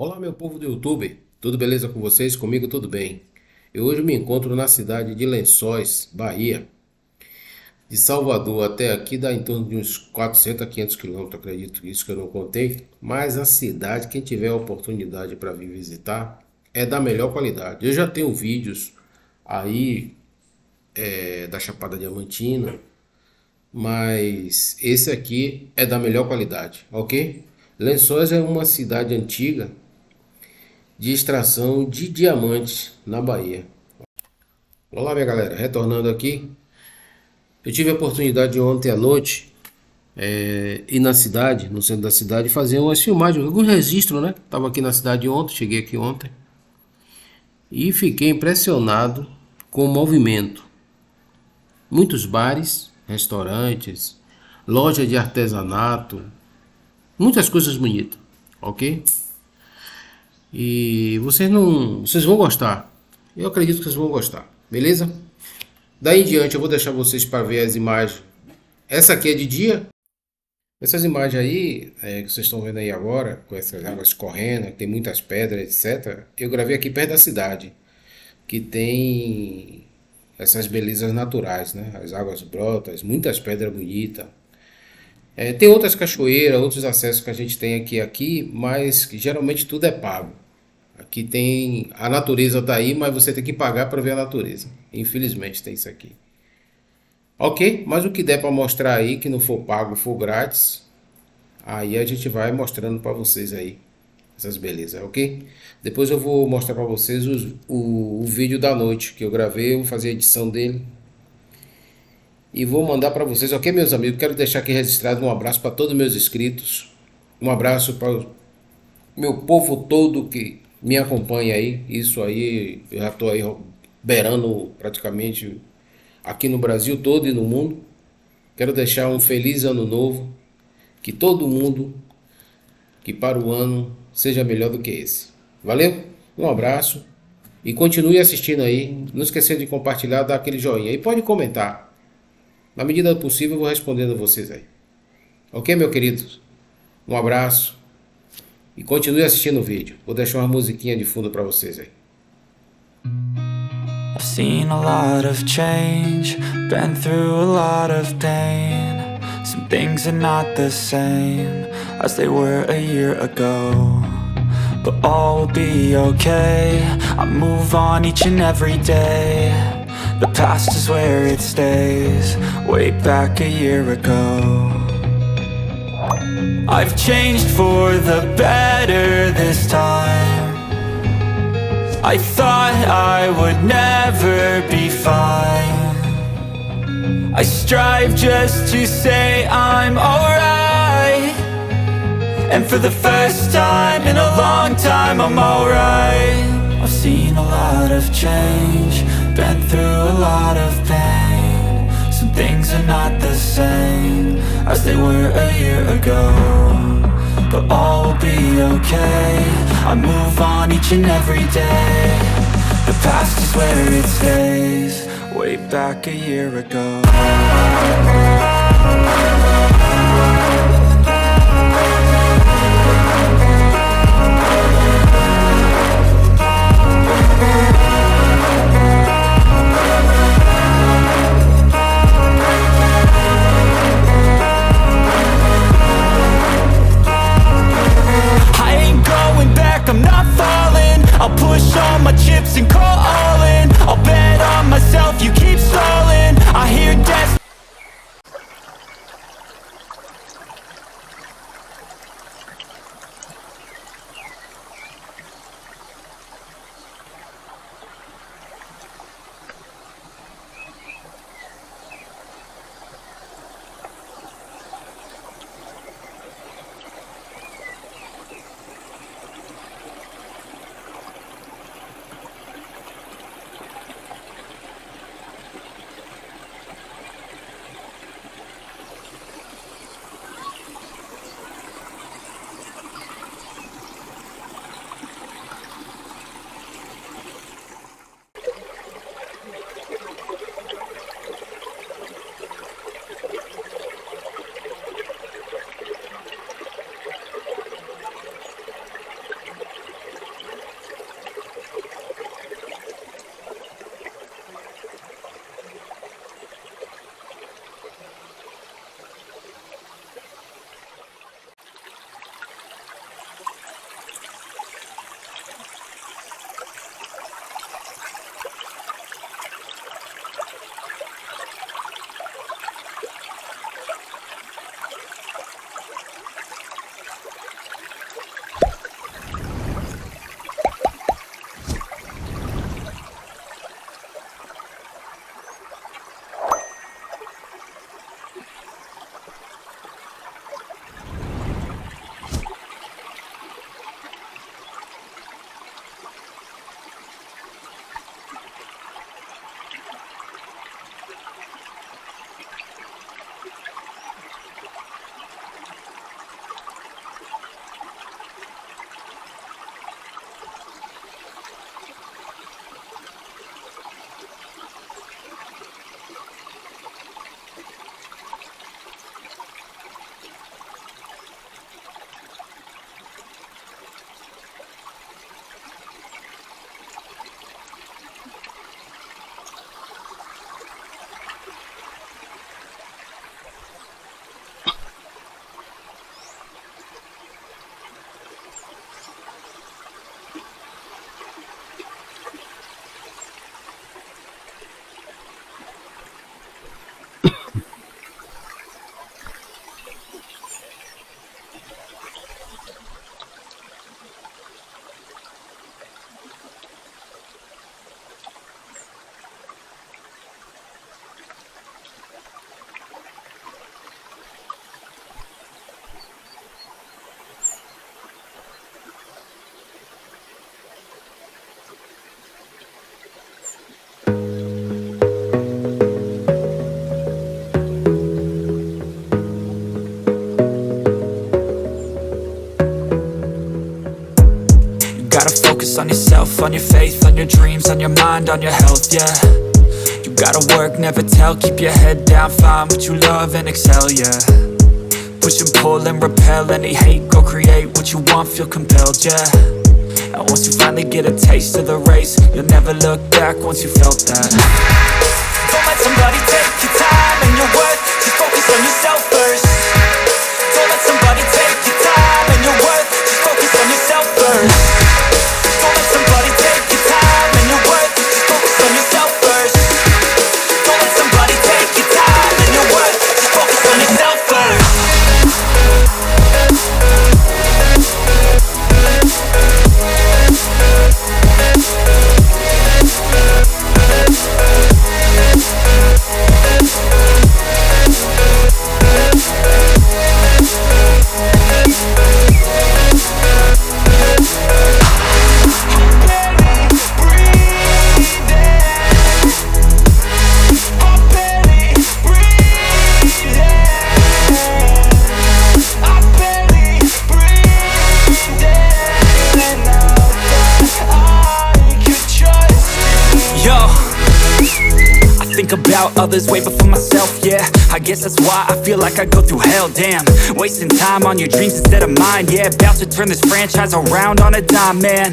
Olá, meu povo do YouTube, tudo beleza com vocês? Comigo tudo bem. Eu hoje me encontro na cidade de Lençóis, Bahia. De Salvador até aqui dá em torno de uns 400 a 500 quilômetros, acredito, isso que eu não contei. Mas a cidade, quem tiver a oportunidade para vir visitar, é da melhor qualidade. Eu já tenho vídeos aí da Chapada Diamantina, mas esse aqui é da melhor qualidade, ok? Lençóis é uma cidade antiga de extração de diamantes na Bahia. Olá, minha galera, retornando aqui. Eu tive a oportunidade de ontem à noite ir na cidade, no centro da cidade, fazer umas filmagens, alguns registros, né? Tava aqui na cidade ontem, cheguei aqui ontem e fiquei impressionado com o movimento. Muitos bares, restaurantes, loja de artesanato, muitas coisas bonitas, ok? E vocês vão gostar. Eu acredito que vocês vão gostar, beleza? Daí em diante eu vou deixar vocês para ver as imagens. Essa aqui é de dia. Essas imagens aí que vocês estão vendo aí agora, com essas águas correndo, tem muitas pedras, etc. Eu gravei aqui perto da cidade, que tem essas belezas naturais, né? As águas brotas, muitas pedras bonitas. Tem outras cachoeiras, outros acessos que a gente tem aqui, mas que geralmente tudo é pago. Aqui tem a natureza tá aí, mas você tem que pagar para ver a natureza. Infelizmente tem isso aqui. Ok, mas o que der para mostrar aí, que não for pago, for grátis, aí a gente vai mostrando para vocês aí essas belezas, ok? Depois eu vou mostrar para vocês o vídeo da noite que eu gravei, eu vou fazer a edição dele e vou mandar para vocês, ok, meus amigos? Quero deixar aqui registrado um abraço para todos os meus inscritos, um abraço para o meu povo todo que me acompanha aí. Isso aí, eu já estou aí beirando praticamente aqui no Brasil todo e no mundo. Quero deixar um feliz ano novo, que todo mundo, que para o ano seja melhor do que esse. Valeu? Um abraço e continue assistindo aí. Não esquecendo de compartilhar, dar aquele joinha e pode comentar. Na medida do possível eu vou respondendo a vocês aí. Ok, meu querido? Um abraço e continue assistindo o vídeo. Vou deixar uma musiquinha de fundo para vocês aí. I've seen a lot of change, been through a lot of pain. Some things are not the same as they were a year ago, but all will be okay. I move on each and every day. The past is where it stays, way back a year ago. I've changed for the better this time. I thought I would never be fine. I strive just to say I'm alright, and for the first time in a long time I'm alright. I've seen a lot of change, been through a lot of pain. Some things are not the same as they were a year ago, but all will be okay. I move on each and every day. The past is where it stays, way back a year ago. I'm not falling, I'll push all my chips and call all in. I'll bet on myself, you keep stalling. I hear death. focus on yourself, on your faith, on your dreams, on your mind, on your health, yeah. You gotta work, never tell, keep your head down, find what you love and excel, yeah. Push and pull and repel any hate, go create what you want, feel compelled, yeah. And once you finally get a taste of the race, you'll never look back once you felt that. Don't let somebody take your time and your worth, just focus on yourself first. Don't let somebody take your time and your worth, just focus on yourself first. Don't let somebody take your time and your worth, just focus on yourself first. Don't let somebody take your time and your worth, just focus on yourself first. About others way before myself, yeah. I guess that's why I feel like I go through hell, damn. Wasting time on your dreams instead of mine, yeah. About to turn this franchise around on a dime, man.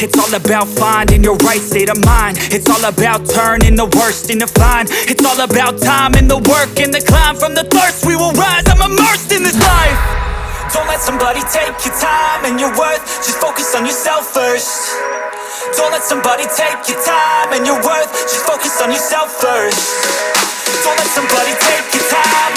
It's all about finding your right state of mind. It's all about turning the worst into fine. It's all about time and the work and the climb. From the thirst we will rise, I'm immersed in this life. Don't let somebody take your time and your worth, just focus on yourself first. Don't let somebody take your time and your worth, just focus on yourself first. Don't let somebody take your time